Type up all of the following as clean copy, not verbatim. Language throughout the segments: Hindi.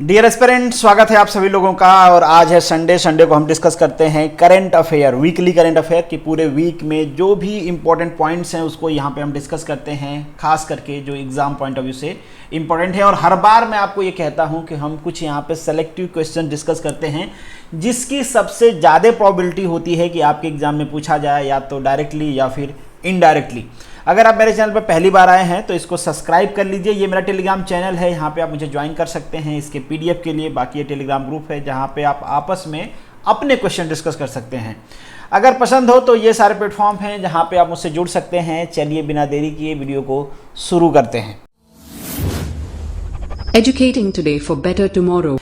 डियर एस्पिरेंट, स्वागत है आप सभी लोगों का। और आज है संडे को हम डिस्कस करते हैं current affair, weekly current affair कि पूरे वीक में जो भी इंपॉर्टेंट पॉइंट्स हैं उसको यहाँ पे हम डिस्कस करते हैं, खास करके जो एग्जाम पॉइंट ऑफ व्यू से इंपॉर्टेंट है। और हर बार मैं आपको ये कहता हूँ कि हम कुछ यहाँ पे सेलेक्टिव क्वेश्चन डिस्कस करते हैं जिसकी सबसे ज़्यादा प्रोबेबिलिटी होती है कि आपके एग्जाम में पूछा जाए, या तो डायरेक्टली या फिर इनडायरेक्टली। अगर आप मेरे चैनल पर पहली बार आए हैं तो इसको सब्सक्राइब कर लीजिए। ये मेरा टेलीग्राम चैनल है, यहाँ पे आप मुझे ज्वाइन कर सकते हैं इसके पीडीएफ के लिए। बाकी ये टेलीग्राम ग्रुप है जहाँ पे आप आपस में अपने क्वेश्चन डिस्कस कर सकते हैं। अगर पसंद हो तो ये सारे प्लेटफॉर्म हैं जहाँ पे आप मुझसे जुड़ सकते हैं। चलिए बिना देरी किए वीडियो को शुरू करते हैं। Educating today for better tomorrow.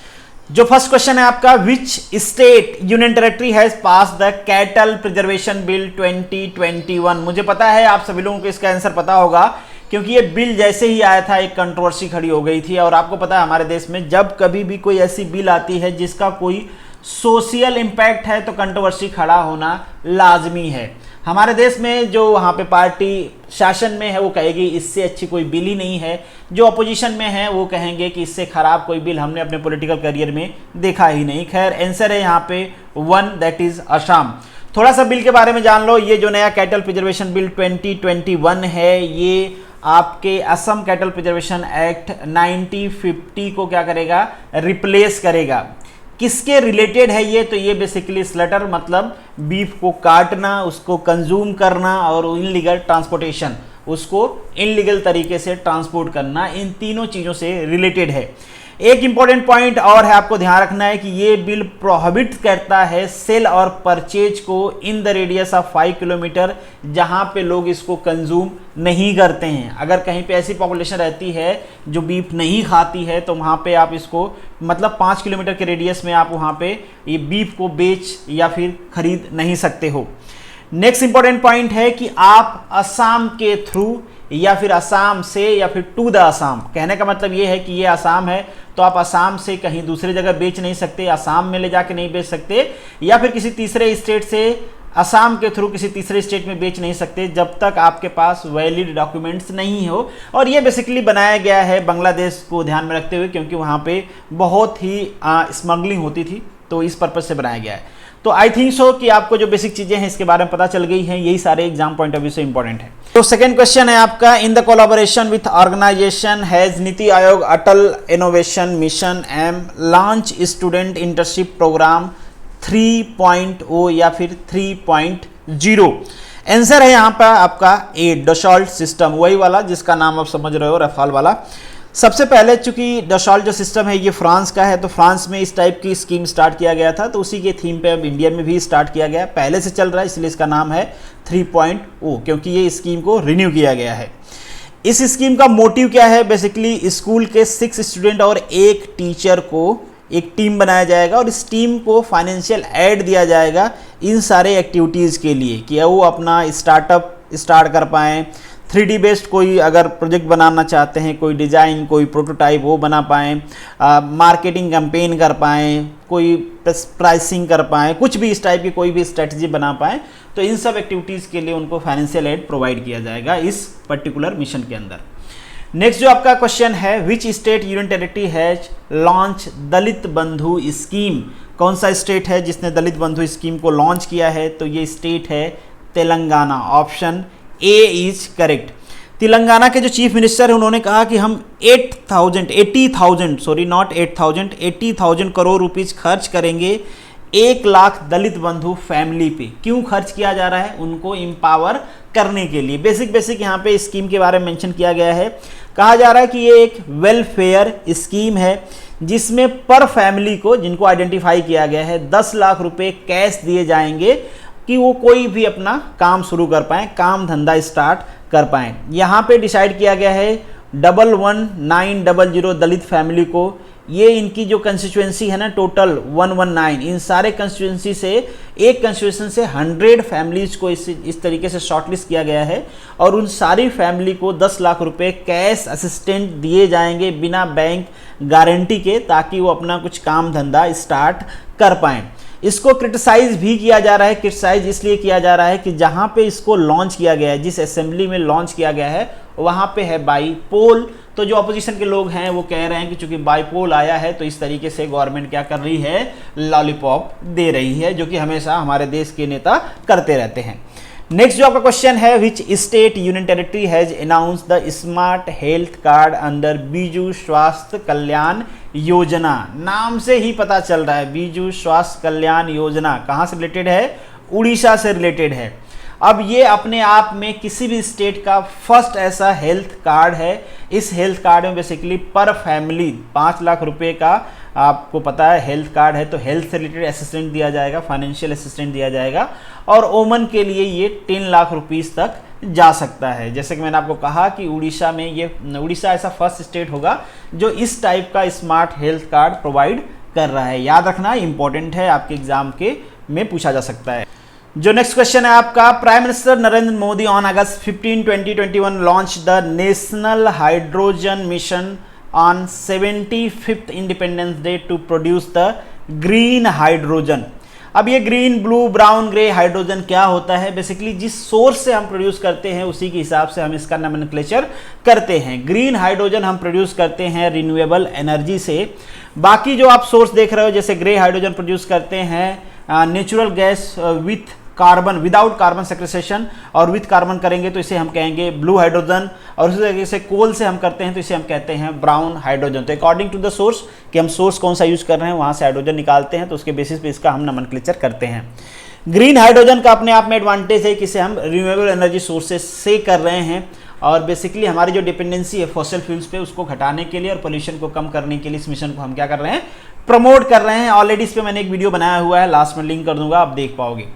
जो फर्स्ट क्वेश्चन है आपका, विच state union territory has pass the cattle preservation bill 2021। मुझे पता है आप सभी लोगों को इसका आंसर पता होगा, क्योंकि ये बिल जैसे ही आया था एक कंट्रोवर्सी खड़ी हो गई थी। और आपको पता है हमारे देश में जब कभी भी कोई ऐसी बिल आती है जिसका कोई सोशल इम्पैक्ट है तो कंट्रोवर्सी खड़ा होना लाजमी है। हमारे देश में जो वहाँ पे पार्टी शासन में है वो कहेगी इससे अच्छी कोई बिल ही नहीं है, जो अपोजिशन में है वो कहेंगे कि इससे खराब कोई बिल हमने अपने पॉलिटिकल करियर में देखा ही नहीं। खैर आंसर है यहाँ पे 1, दैट इज असम। थोड़ा सा बिल के बारे में जान लो। ये जो नया कैटल प्रिजर्वेशन बिल 2021 है, ये आपके असम कैटल प्रिजर्वेशन एक्ट 1950 को क्या करेगा, रिप्लेस करेगा। किसके रिलेटेड है ये, तो ये बेसिकली स्लटर मतलब बीफ को काटना, उसको कंज्यूम करना और इनलीगल ट्रांसपोर्टेशन, उसको इनलीगल तरीके से ट्रांसपोर्ट करना, इन तीनों चीज़ों से रिलेटेड है। एक इंपॉर्टेंट पॉइंट और है, आपको ध्यान रखना है कि ये बिल प्रोहिबिट करता है सेल और परचेज को in the radius of 5 kilometre, जहां पे लोग इसको कंज्यूम नहीं करते हैं। अगर कहीं पे ऐसी पॉपुलेशन रहती है जो बीफ नहीं खाती है तो वहां पे आप इसको मतलब 5 किलोमीटर के रेडियस में आप वहां पे ये बीफ को बेच या फिर खरीद नहीं सकते हो। नेक्स्ट इंपॉर्टेंट पॉइंट है कि आप असम के थ्रू या फिर असम से या फिर टू द असम, कहने का मतलब ये है कि ये असम है तो आप असम से कहीं दूसरी जगह बेच नहीं सकते, असम में ले जाके नहीं बेच सकते, या फिर किसी तीसरे स्टेट से असम के थ्रू किसी तीसरे स्टेट में बेच नहीं सकते जब तक आपके पास वैलिड डॉक्यूमेंट्स नहीं हो। और ये बेसिकली बनाया गया है बांग्लादेश को ध्यान में रखते हुए, क्योंकि वहाँ पे बहुत ही स्मगलिंग होती थी, तो इस पर्पज से बनाया गया है। तो आई थिंक सो कि आपको जो बेसिक चीजें हैं इसके बारे में पता चल गई हैं। यही सारे एग्जाम पॉइंट ऑफ व्यू से इंपॉर्टेंट है। तो सेकंड क्वेश्चन है आपका, in the collaboration with organisation has NITI Aayog Atal innovation mission M launch student internship programme 3.0 या फिर 3.0। आंसर है यहाँ पर आपका ए, डसॉल्ट सिस्टम, वही वाला जिसका नाम आप समझ रहे हो, रफाल वाला। सबसे पहले चूंकि डसॉल्ट जो सिस्टम है ये फ्रांस का है, तो फ्रांस में इस टाइप की स्कीम स्टार्ट किया गया था, तो उसी के थीम पे अब इंडिया में भी स्टार्ट किया गया। पहले से चल रहा है इसलिए इसका नाम है 3.0, क्योंकि ये स्कीम को रिन्यू किया गया है। इस स्कीम का मोटिव क्या है, बेसिकली स्कूल के 6 स्टूडेंट और 1 टीचर को एक टीम बनाया जाएगा और इस टीम को फाइनेंशियल एड दिया जाएगा इन सारे एक्टिविटीज़ के लिए कि वो अपना स्टार्टअप स्टार्ट कर पाएँ, 3D बेस्ड कोई अगर प्रोजेक्ट बनाना चाहते हैं, कोई डिज़ाइन, कोई प्रोटोटाइप वो बना पाएँ, मार्केटिंग कैंपेन कर पाएँ, कोई प्राइसिंग कर पाएँ, कुछ भी इस टाइप की कोई भी स्ट्रेटजी बना पाएँ, तो इन सब एक्टिविटीज़ के लिए उनको फाइनेंशियल एड प्रोवाइड किया जाएगा इस पर्टिकुलर मिशन के अंदर। नेक्स्ट जो आपका क्वेश्चन है, which state union territory has launch Dalit Bandhu scheme. कौन सा स्टेट है जिसने दलित बंधु स्कीम को लॉन्च किया है, तो ये स्टेट है Telangana. Option A is correct. Telangana के जो चीफ मिनिस्टर हैं उन्होंने कहा कि हम 80,000 करोड़ रुपीस खर्च करेंगे 1 लाख दलित बंधु फैमिली पे। क्यों खर्च किया जा रहा है, उनको एम्पावर करने के लिए। बेसिक यहाँ पे स्कीम के बारे में मेंशन किया गया है। कहा जा रहा है कि ये एक वेलफेयर स्कीम है जिसमें पर फैमिली को, जिनको आइडेंटिफाई किया गया है, 10 लाख रुपए कैश दिए जाएंगे कि वो कोई भी अपना काम शुरू कर पाएँ, काम धंधा स्टार्ट कर पाएँ। यहाँ पे डिसाइड किया गया है 11900 दलित फैमिली को। ये इनकी जो कंस्टिट्यूएंसी है ना, टोटल 119, इन सारे कंस्टिट्यूएंसी से एक कंस्टिट्यूएंसी से 100 फैमिलीज को इस तरीके से शॉर्टलिस्ट किया गया है और उन सारी फैमिली को 10 लाख रुपए कैश असिस्टेंट दिए जाएंगे बिना बैंक गारंटी के, ताकि वो अपना कुछ काम धंधा स्टार्ट कर पाएँ। इसको क्रिटिसाइज भी किया जा रहा है। क्रिटिसाइज इसलिए किया जा रहा है कि जहाँ पे इसको लॉन्च किया गया है, जिस असेंबली में लॉन्च किया गया है, वहां पे है बाईपोल। तो जो अपोजिशन के लोग हैं वो कह रहे हैं कि चूंकि बाईपोल आया है तो इस तरीके से गवर्नमेंट क्या कर रही है, लॉलीपॉप दे रही है, जो कि हमेशा हमारे देश के नेता करते रहते हैं। नेक्स्ट जो आपका क्वेश्चन है, which state union territory has announce the smart health card under Biju स्वास्थ्य कल्याण योजना। नाम से ही पता चल रहा है, बीजू स्वास्थ्य कल्याण योजना कहाँ से रिलेटेड है, उड़ीसा से रिलेटेड है। अब ये अपने आप में किसी भी स्टेट का फर्स्ट ऐसा हेल्थ कार्ड है। इस हेल्थ कार्ड में बेसिकली पर फैमिली 5 लाख रुपए का आपको पता है हेल्थ कार्ड है, तो हेल्थ से रिलेटेड असिस्टेंट दिया जाएगा, फाइनेंशियल असिस्टेंट दिया जाएगा, और वोमन के लिए ये 3 लाख रुपीस तक जा सकता है। जैसे कि मैंने आपको कहा कि उड़ीसा में उड़ीसा ऐसा फर्स्ट स्टेट होगा जो इस टाइप का स्मार्ट हेल्थ कार्ड प्रोवाइड कर रहा है। याद रखना इंपॉर्टेंट है, आपके एग्जाम के में पूछा जा सकता है। जो नेक्स्ट क्वेश्चन है आपका, prime minister Narendra Modi on August 15, 2021 launch the national hydrogen mission on 75th independence day to produce the green hydrogen. अब ये green, blue, brown, grey hydrogen क्या होता है, बेसिकली जिस सोर्स से हम प्रोड्यूस करते हैं उसी के हिसाब से हम इसका नोमेनक्लेचर करते हैं। ग्रीन हाइड्रोजन हम प्रोड्यूस करते हैं रिन्यूएबल एनर्जी से। बाकी जो आप सोर्स देख रहे हो, जैसे ग्रे हाइड्रोजन प्रोड्यूस करते हैं natural gas with carbon, without carbon secretion, और विथ कार्बन करेंगे तो इसे हम कहेंगे ब्लू हाइड्रोजन, और उसी तरीके से कोल से हम करते हैं तो इसे हम कहते हैं ब्राउन हाइड्रोजन। तो अकॉर्डिंग टू द सोर्स कि हम सोर्स कौन सा यूज कर रहे हैं वहां से हाइड्रोजन निकालते हैं, तो उसके बेसिस पे इसका हम नोमेनक्लेचर करते हैं। ग्रीन हाइड्रोजन का अपने आप में एडवांटेज है कि इसे हम रिन्यूएबल एनर्जी सोर्सेज से कर रहे हैं, और बेसिकली हमारी जो डिपेंडेंसी है फॉसिल फ्यूल्स पे उसको घटाने के लिए और पोल्यूशन को कम करने के लिए इस मिशन को हम क्या कर रहे हैं, प्रमोट कर रहे हैं। ऑलरेडी इस पे मैंने एक वीडियो बनाया हुआ है, लास्ट में लिंक कर दूंगा, आप देख पाओगे।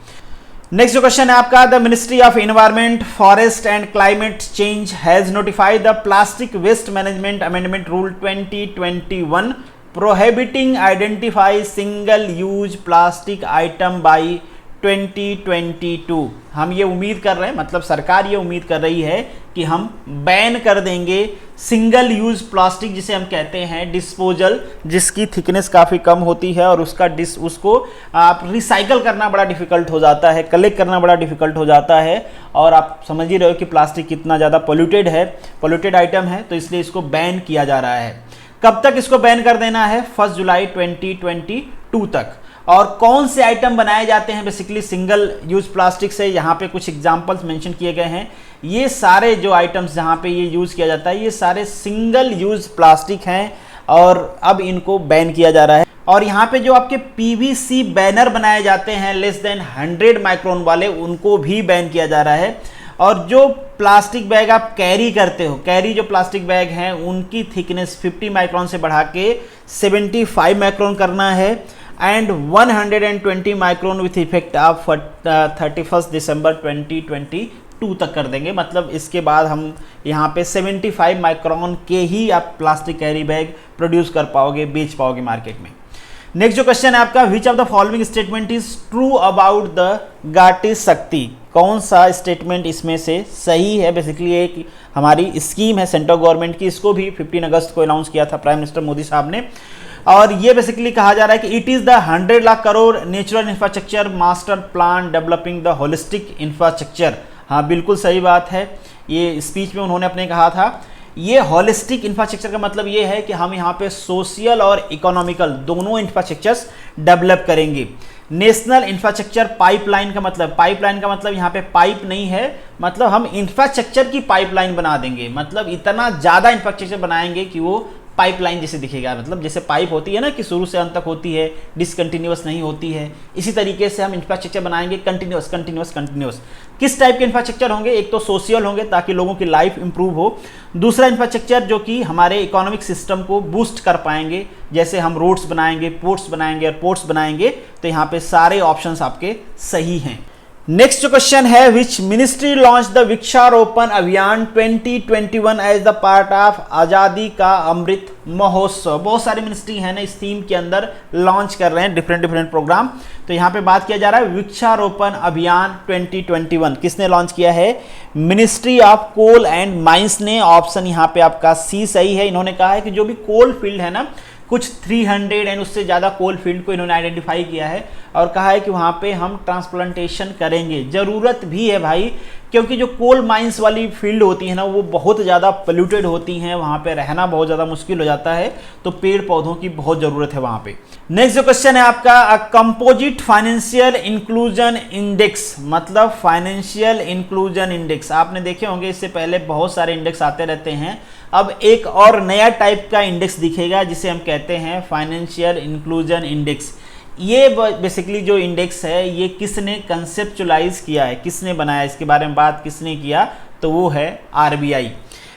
नेक्स्ट जो क्वेश्चन है आपका, the ministry of environment, forest and climate change has notified the plastic waste management amendment rule 2021 prohibiting identify single use plastic item by 2022। हम ये उम्मीद कर रहे हैं, मतलब सरकार ये उम्मीद कर रही है कि हम बैन कर देंगे सिंगल यूज प्लास्टिक, जिसे हम कहते हैं डिस्पोजल, जिसकी थिकनेस काफ़ी कम होती है और उसको आप रिसाइकल करना बड़ा डिफिकल्ट हो जाता है, कलेक्ट करना बड़ा डिफिकल्ट हो जाता है। और आप समझ ही रहे हो कि प्लास्टिक कितना ज़्यादा पोल्यूटेड है, पोल्यूटेड आइटम है, तो इसलिए इसको बैन किया जा रहा है। कब तक इसको बैन कर देना है, 1 जुलाई 2022 तक। और कौन से आइटम बनाए जाते हैं बेसिकली सिंगल यूज प्लास्टिक से, यहाँ पे कुछ एग्जांपल्स मेंशन किए गए हैं। ये सारे जो आइटम्स जहाँ पे ये यूज किया जाता है ये सारे सिंगल यूज प्लास्टिक हैं और अब इनको बैन किया जा रहा है। और यहाँ पे जो आपके पीवीसी बैनर बनाए जाते हैं लेस देन 100 माइक्रोन वाले, उनको भी बैन किया जा रहा है। और जो प्लास्टिक बैग आप कैरी करते हो, कैरी जो प्लास्टिक बैग हैं उनकी थिकनेस 50 माइक्रोन से बढ़ा के 75 माइक्रोन करना है, and 120 micron with effect of 31 दिसंबर 2022 तक कर देंगे। मतलब इसके बाद हम यहाँ पे 75 माइक्रोन के ही आप प्लास्टिक कैरी बैग प्रोड्यूस कर पाओगे, बेच पाओगे मार्केट में। नेक्स्ट जो क्वेश्चन है आपका, which of the following statement is true about the घाटी शक्ति। कौन सा स्टेटमेंट इसमें से सही है। बेसिकली एक हमारी स्कीम है सेंट्रल गवर्नमेंट की, इसको भी 15 अगस्त को अनाउंस किया था प्राइम मिनिस्टर मोदी साहब ने। और ये बेसिकली कहा जा रहा है कि it is the 100 lakh crore natural infrastructure master plan developing the holistic infrastructure. हाँ बिल्कुल सही बात है, ये स्पीच में उन्होंने अपने कहा था। ये होलिस्टिक इंफ्रास्ट्रक्चर का मतलब ये है कि हम यहाँ पे सोशल और इकोनॉमिकल दोनों इंफ्रास्ट्रक्चर्स डेवलप करेंगे। नेशनल इंफ्रास्ट्रक्चर पाइपलाइन का मतलब यहाँ पे पाइप नहीं है, मतलब हम इंफ्रास्ट्रक्चर की पाइपलाइन बना देंगे। मतलब इतना ज़्यादा इंफ्रास्ट्रक्चर बनाएंगे कि वो पाइपलाइन जैसे दिखेगा। मतलब जैसे पाइप होती है ना कि शुरू से अंत तक होती है, डिसकंटिन्यूअस नहीं होती है, इसी तरीके से हम इंफ्रास्ट्रक्चर बनाएंगे कंटिन्यूअस। किस टाइप के इंफ्रास्ट्रक्चर होंगे, एक तो सोशल होंगे ताकि लोगों की लाइफ इंप्रूव हो, दूसरा इंफ्रास्ट्रक्चर जो कि हमारे इकोनॉमिक सिस्टम को बूस्ट कर पाएंगे, जैसे हम रोड्स बनाएंगे, पोर्ट्स बनाएंगे, एयरपोर्ट्स बनाएंगे। तो यहाँ पे सारे ऑप्शंस आपके सही हैं। नेक्स्ट जो क्वेश्चन है, विच मिनिस्ट्री लॉन्च द वृक्षारोपण अभियान 2021 एज द पार्ट ऑफ आज़ादी का अमृत महोत्सव। बहुत सारी मिनिस्ट्री है ना इस थीम के अंदर लॉन्च कर रहे हैं डिफरेंट प्रोग्राम। तो यहाँ पे बात किया जा रहा है वृक्षारोपण अभियान 2021 किसने लॉन्च किया है, ministry of coal and mines ने। ऑप्शन यहाँ पे आपका सी सही है। इन्होंने कहा है कि जो भी कोल फील्ड है ना, कुछ 300 एंड उससे ज़्यादा कोल फील्ड को इन्होंने आइडेंटिफाई किया है और कहा है कि वहाँ पे हम ट्रांसप्लांटेशन करेंगे। ज़रूरत भी है भाई, क्योंकि जो कोल माइंस वाली फील्ड होती है ना वो बहुत ज़्यादा पोल्यूटेड होती हैं, वहाँ पे रहना बहुत ज़्यादा मुश्किल हो जाता है, तो पेड़ पौधों की बहुत ज़रूरत है वहाँ पे। नेक्स्ट जो क्वेश्चन है आपका, कंपोजिट फाइनेंशियल इंक्लूजन इंडेक्स, मतलब फाइनेंशियल इंक्लूजन इंडेक्स। आपने देखे होंगे इससे पहले बहुत सारे इंडेक्स आते रहते हैं, अब एक और नया टाइप का इंडेक्स दिखेगा जिसे हम कहते हैं फाइनेंशियल इंक्लूजन इंडेक्स। ये बेसिकली जो इंडेक्स है ये किसने कंसेप्चुलाइज किया है, किसने बनाया, इसके बारे में बात किसने किया, तो वो है आरबीआई।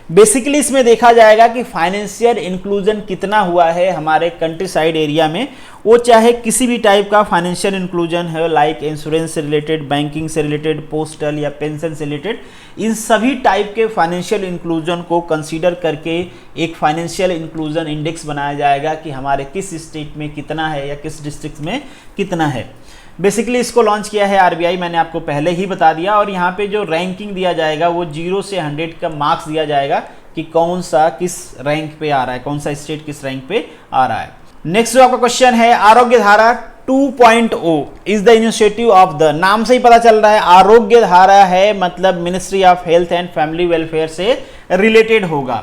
बेसिकली इसमें देखा जाएगा कि फाइनेंशियल इंक्लूजन कितना हुआ है हमारे कंट्री साइड एरिया में, वो चाहे किसी भी टाइप का फाइनेंशियल इंक्लूजन है, लाइक इंश्योरेंस से रिलेटेड, बैंकिंग से रिलेटेड, पोस्टल या पेंशन से रिलेटेड, इन सभी टाइप के फाइनेंशियल इंक्लूजन को कंसीडर करके एक फाइनेंशियल इंक्लूजन इंडेक्स बनाया जाएगा कि हमारे किस स्टेट में कितना है या किस डिस्ट्रिक्ट में कितना है। बेसिकली इसको लॉन्च किया है आरबीआई, मैंने आपको पहले ही बता दिया, और यहाँ पे जो रैंकिंग दिया जाएगा वो 0 से 100 का मार्क्स दिया जाएगा कि कौन सा किस रैंक पे आ रहा है, कौन सा स्टेट किस रैंक पे आ रहा है। नेक्स्ट जो आपका क्वेश्चन है, आरोग्य धारा 2.0 is the initiative of the, नाम से ही पता चल रहा है आरोग्य धारा है, मतलब ministry of health and family welfare से रिलेटेड होगा।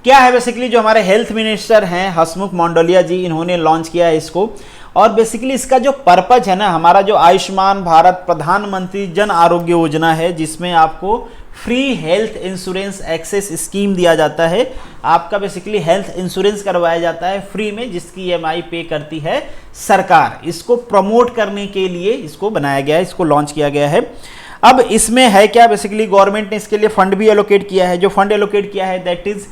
क्या है बेसिकली, जो हमारे हेल्थ मिनिस्टर हैं हसमुख मंडलिया जी, इन्होंने लॉन्च किया है इसको, और बेसिकली इसका जो पर्पज है ना, हमारा जो आयुष्मान भारत प्रधानमंत्री जन आरोग्य योजना है, जिसमें आपको free health insurance access scheme दिया जाता है, आपका बेसिकली हेल्थ इंश्योरेंस करवाया जाता है फ्री में, जिसकी ईएमआई पे करती है सरकार। इसको प्रमोट करने के लिए इसको बनाया गया है, इसको लॉन्च किया गया है। अब इसमें है क्या, बेसिकली गवर्नमेंट ने इसके लिए फंड भी एलोकेट किया है। जो फंड एलोकेट किया है दैट इज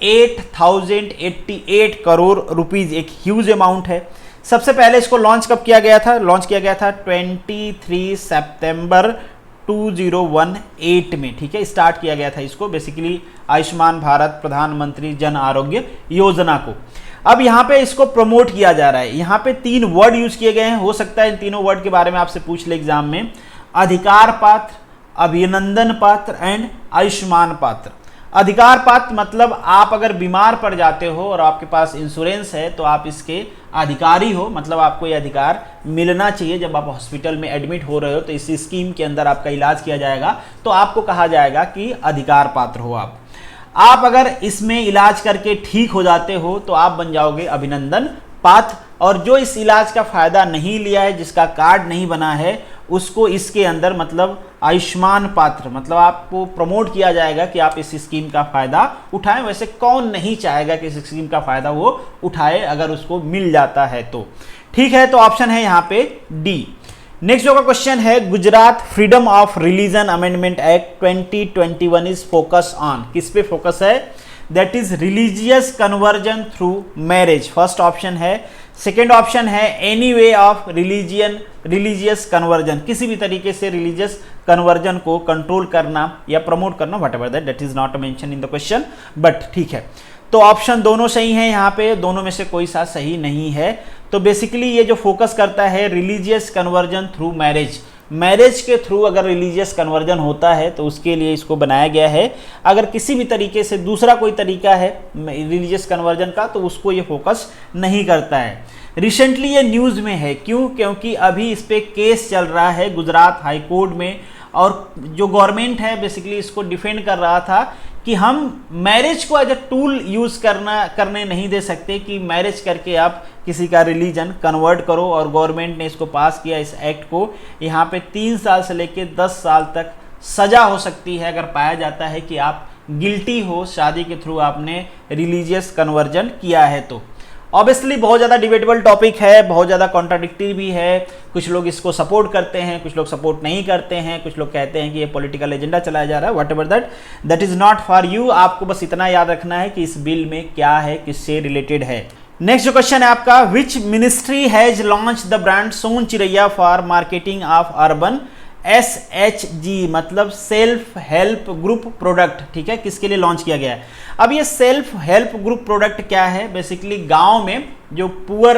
8088 करोड़ रुपीज, एक ह्यूज अमाउंट है। सबसे पहले इसको लॉन्च कब किया गया था, लॉन्च किया गया था 23 सितंबर 2018 में, ठीक है, स्टार्ट किया गया था इसको, बेसिकली आयुष्मान भारत प्रधानमंत्री जन आरोग्य योजना को। अब यहाँ पे इसको प्रमोट किया जा रहा है। यहाँ पे 3 वर्ड यूज किए गए हैं, हो सकता है इन तीनों वर्ड के बारे में आपसे पूछ ले एग्जाम में, अधिकार पात्र, अभिनंदन पात्र एंड आयुष्मान पात्र। अधिकार पात्र मतलब आप अगर बीमार पड़ जाते हो और आपके पास इंश्योरेंस है तो आप इसके अधिकारी हो, मतलब आपको ये अधिकार मिलना चाहिए। जब आप हॉस्पिटल में एडमिट हो रहे हो तो इस स्कीम के अंदर आपका इलाज किया जाएगा, तो आपको कहा जाएगा कि अधिकार पात्र हो आप अगर इसमें इलाज करके ठीक हो जाते हो तो आप बन जाओगे अभिनंदन पात्र। और जो इस इलाज का फायदा नहीं लिया है, जिसका कार्ड नहीं बना है, उसको इसके अंदर मतलब आयुष्मान पात्र, मतलब आपको प्रमोट किया जाएगा कि आप इस स्कीम का फायदा उठाएं। वैसे कौन नहीं चाहेगा कि इस स्कीम का फायदा वो उठाए अगर उसको मिल जाता है तो, ठीक है। तो ऑप्शन है यहाँ पे डी। नेक्स्ट जो का क्वेश्चन है, Gujarat freedom of religion amendment act 2021 is focus on, किस पे फोकस है, that is religious conversion through marriage, first option है। सेकेंड ऑप्शन है any way of religious conversion, किसी भी तरीके से रिलीजियस कन्वर्जन को कंट्रोल करना या प्रमोट करना, what ever that is not mention in the question, but ठीक है। तो ऑप्शन दोनों सही हैं, यहाँ पे दोनों में से कोई सा सही नहीं है। तो बेसिकली ये जो फोकस करता है religious conversion through marriage, marriage के थ्रू अगर रिलीजियस कन्वर्जन होता है तो उसके लिए इसको बनाया गया है। अगर किसी भी तरीके से दूसरा कोई तरीका है रिलीजियस कन्वर्जन का तो उसको ये फोकस नहीं करता है। रिसेंटली ये न्यूज़ में है, क्यों, क्योंकि अभी इस पे केस चल रहा है गुजरात हाई कोर्ट में, और जो गवर्नमेंट है बेसिकली इसको डिफेंड कर रहा था कि हम मैरिज को एज ए टूल यूज़ करने नहीं दे सकते कि मैरिज करके आप किसी का रिलीजन कन्वर्ट करो। और गवर्नमेंट ने इसको पास किया, इस एक्ट को। यहाँ पे 3 साल से लेकर 10 साल तक सजा हो सकती है अगर पाया जाता है कि आप गिल्टी हो, शादी के थ्रू आपने रिलीजियस कन्वर्जन किया है तो। ऑब्वियसली बहुत ज़्यादा डिबेटेबल टॉपिक है, बहुत ज़्यादा कॉन्ट्राडिक्टरी भी है। कुछ लोग इसको सपोर्ट करते हैं, कुछ लोग सपोर्ट नहीं करते हैं, कुछ लोग कहते हैं कि ये पॉलिटिकल एजेंडा चलाया जा रहा है। What ever that is not for you. आपको बस इतना याद रखना है कि इस बिल में क्या है, किससे रिलेटेड है। नेक्स्ट जो क्वेश्चन है आपका, which ministry has launch the brand Son Chiraiya for marketing of urban SHG, मतलब सेल्फ हेल्प ग्रुप प्रोडक्ट, ठीक है, किसके लिए लॉन्च किया गया है। अब ये सेल्फ हेल्प ग्रुप प्रोडक्ट क्या है, बेसिकली गांव में जो पुअर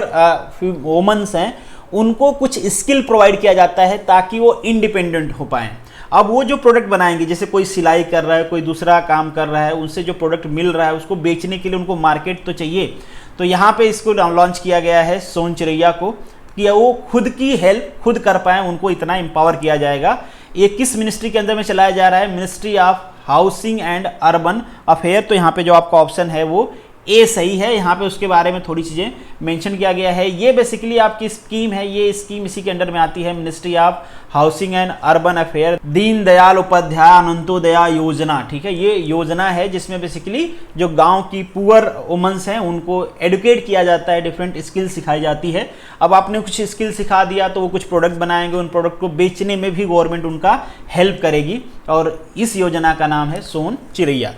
वोमन्स हैं उनको कुछ स्किल प्रोवाइड किया जाता है ताकि वो इंडिपेंडेंट हो पाएं। अब वो जो प्रोडक्ट बनाएंगे, जैसे कोई सिलाई कर रहा है, कोई दूसरा काम कर रहा है, उनसे जो प्रोडक्ट मिल रहा है उसको बेचने के लिए उनको मार्केट तो चाहिए। तो यहाँ पे इसको लॉन्च किया गया है सोन चिरैया को, कि वो खुद की हेल्प खुद कर पाएँ, उनको इतना एम्पावर किया जाएगा। ये किस मिनिस्ट्री के अंदर में चलाया जा रहा है? Ministry of housing and urban affair. तो यहाँ पे जो आपका ऑप्शन है वो ए सही है। यहाँ पे उसके बारे में थोड़ी चीज़ें मेंशन किया गया है। ये बेसिकली आपकी स्कीम है, ये स्कीम इसी के अंडर में आती है, ministry of housing and urban affair, Deen Dayal Upadhyay Antyodaya योजना। ठीक है, ये योजना है जिसमें बेसिकली जो गांव की पुअर वुमेन्स हैं उनको एडुकेट किया जाता है, डिफरेंट स्किल सिखाई जाती है। अब आपने कुछ स्किल सिखा दिया तो वो कुछ प्रोडक्ट बनाएंगे, उन प्रोडक्ट को बेचने में भी गवर्नमेंट उनका हेल्प करेगी, और इस योजना का नाम है सोन चिरैया।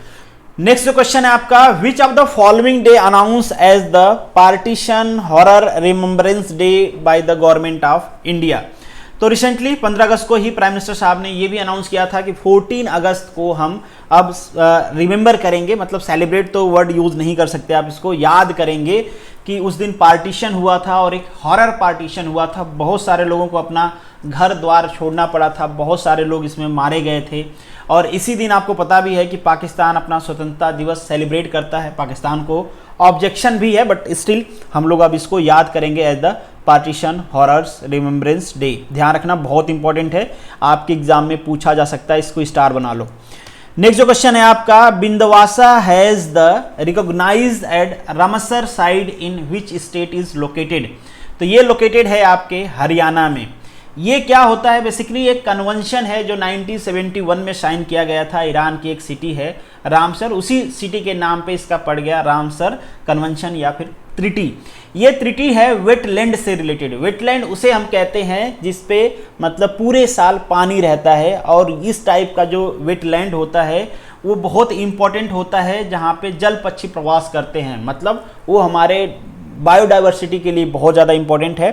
नेक्स्ट जो क्वेश्चन है आपका, which of the following day announce as the partition horror remembrance day by the government of India. तो रिसेंटली 15 अगस्त को ही प्राइम मिनिस्टर साहब ने ये भी अनाउंस किया था कि 14 अगस्त को हम अब रिमेंबर करेंगे, मतलब सेलिब्रेट तो वर्ड यूज नहीं कर सकते आप, इसको याद करेंगे कि उस दिन पार्टीशन हुआ था और एक हॉरर पार्टीशन हुआ था। बहुत सारे लोगों को अपना घर द्वार छोड़ना पड़ा था, बहुत सारे लोग इसमें मारे गए थे। और इसी दिन आपको पता भी है कि पाकिस्तान अपना स्वतंत्रता दिवस सेलिब्रेट करता है। पाकिस्तान को ऑब्जेक्शन भी है, बट स्टिल हम लोग अब इसको याद करेंगे as the partition horrors remembrance day. ध्यान रखना, बहुत इंपॉर्टेंट है, आपके एग्जाम में पूछा जा सकता है, इसको स्टार बना लो। नेक्स्ट जो क्वेश्चन है आपका, Bhindawas has the recognised at Ramsar site in which state is located. तो ये लोकेटेड है आपके हरियाणा में। ये क्या होता है? बेसिकली एक कन्वेंशन है जो 1971 में साइन किया गया था। ईरान की एक सिटी है रामसर, उसी सिटी के नाम पे इसका पड़ गया रामसर कन्वेंशन या फिर ट्रीटी। ये ट्रीटी है वेटलैंड से रिलेटेड। वेटलैंड उसे हम कहते हैं जिसपे मतलब पूरे साल पानी रहता है, और इस टाइप का जो वेटलैंड होता है वो बहुत इंपॉर्टेंट होता है जहाँ पे जल पक्षी प्रवास करते हैं, मतलब वो हमारे बायोडाइवर्सिटी के लिए बहुत ज़्यादा इंपॉर्टेंट है।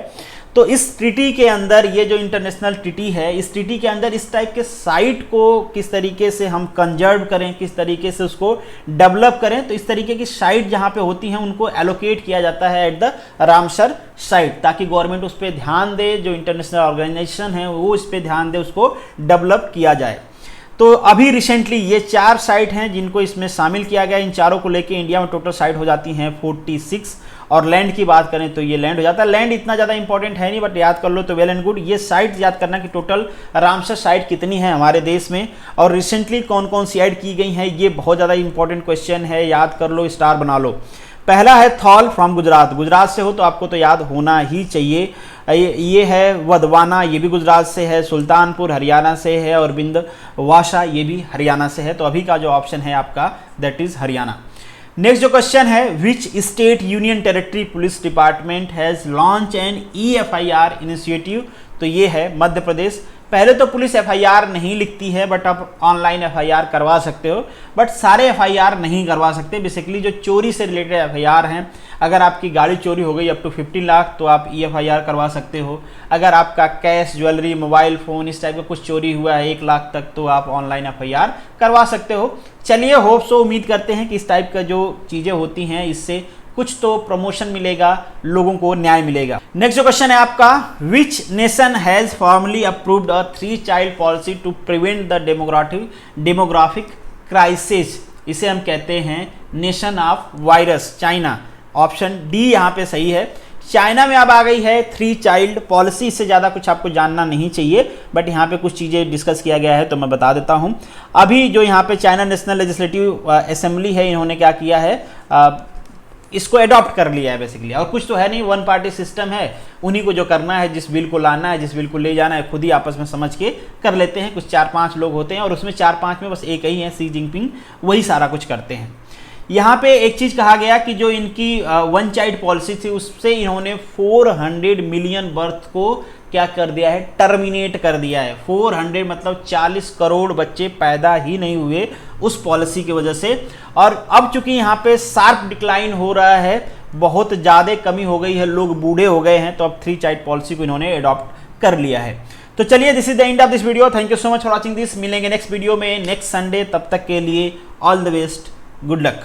तो इस ट्रीटी के अंदर, ये जो इंटरनेशनल ट्रीटी है, इस ट्रीटी के अंदर इस टाइप के साइट को किस तरीके से हम कंजर्व करें, किस तरीके से उसको डेवलप करें, तो इस तरीके की साइट जहाँ पे होती हैं उनको एलोकेट किया जाता है एट द रामसर साइट, ताकि गवर्नमेंट उस पर ध्यान दे, जो इंटरनेशनल ऑर्गेनाइजेशन है वो इस पर ध्यान दे, उसको डेवलप किया जाए। तो अभी रिसेंटली ये 4 साइट हैं जिनको इसमें शामिल किया गया। इन चारों को लेके इंडिया में टोटल साइट हो जाती हैं 46। और लैंड की बात करें तो ये लैंड हो जाता है। लैंड इतना ज़्यादा इंपॉर्टेंट है नहीं, बट याद कर लो तो वेल एंड गुड। ये साइट याद करना कि टोटल रामसर साइट कितनी है हमारे देश में, और रिसेंटली कौन कौन सी ऐड की गई हैं, ये बहुत ज़्यादा इंपॉर्टेंट क्वेश्चन है, याद कर लो, स्टार बना लो। पहला है थौल फ्रॉम गुजरात। गुजरात से हो तो आपको तो याद होना ही चाहिए। ये है वधवाना, ये भी गुजरात से है। सुल्तानपुर हरियाणा से है, और बिंदवासा ये भी हरियाणा से है। तो अभी का जो ऑप्शन है आपका दैट इज हरियाणा। नेक्स्ट जो क्वेश्चन है, which state union territory police department has launch N EFIR initiative. तो ये है मध्य प्रदेश। पहले तो पुलिस FIR नहीं लिखती है, बट आप ऑनलाइन FIR करवा सकते हो, बट सारे FIR नहीं करवा सकते। बेसिकली जो चोरी से रिलेटेड FIR हैं, अगर आपकी गाड़ी चोरी हो गई अप टू 15 लाख तो आप EFIR करवा सकते हो। अगर आपका कैश, ज्वेलरी, मोबाइल फ़ोन इस टाइप का कुछ चोरी हुआ है 1 लाख तक तो आप ऑनलाइन FIR करवा सकते हो। चलिए, होप सो, उम्मीद करते हैं कि इस टाइप का जो चीज़ें होती हैं इससे कुछ तो प्रमोशन मिलेगा, लोगों को न्याय मिलेगा। नेक्स्ट जो क्वेश्चन है आपका, which nation has formally approved a 3 child policy to prevent the demographic crisis. इसे हम कहते हैं nation of virus, China. Option D यहाँ पे सही है। चाइना में अब आ गई है 3 चाइल्ड पॉलिसी। इससे ज़्यादा कुछ आपको जानना नहीं चाहिए, बट यहाँ पे कुछ चीज़ें डिस्कस किया गया है तो मैं बता देता हूँ। अभी जो यहाँ पे चाइना नेशनल लेजिस्लेटिव असेंबली है, इन्होंने क्या किया है, इसको अडॉप्ट कर लिया है बेसिकली। और कुछ तो है नहीं, 1 पार्टी सिस्टम है, उन्हीं को जो करना है, जिस बिल को लाना है, जिस बिल को ले जाना है, खुद ही आपस में समझ के कर लेते हैं। कुछ 4-5 लोग होते हैं, और उसमें 4-5 में बस एक ही है, शी जिनपिंग, वही सारा कुछ करते हैं। यहाँ पे एक चीज़ कहा गया कि जो इनकी 1 चाइल्ड पॉलिसी थी, उससे इन्होंने 400 मिलियन बर्थ को क्या कर दिया है, टर्मिनेट कर दिया है। 400 मतलब 40 करोड़ बच्चे पैदा ही नहीं हुए उस पॉलिसी की वजह से। और अब चूंकि यहाँ पे शार्प डिक्लाइन हो रहा है, बहुत ज़्यादा कमी हो गई है, लोग बूढ़े हो गए हैं, तो अब 3 चाइल्ड पॉलिसी को इन्होंने अडॉप्ट कर लिया है। तो चलिए, this is the end of this video. Thank you so much for watching this. मिलेंगे नेक्स्ट वीडियो में नेक्स्ट संडे। तब तक के लिए all the best, good luck.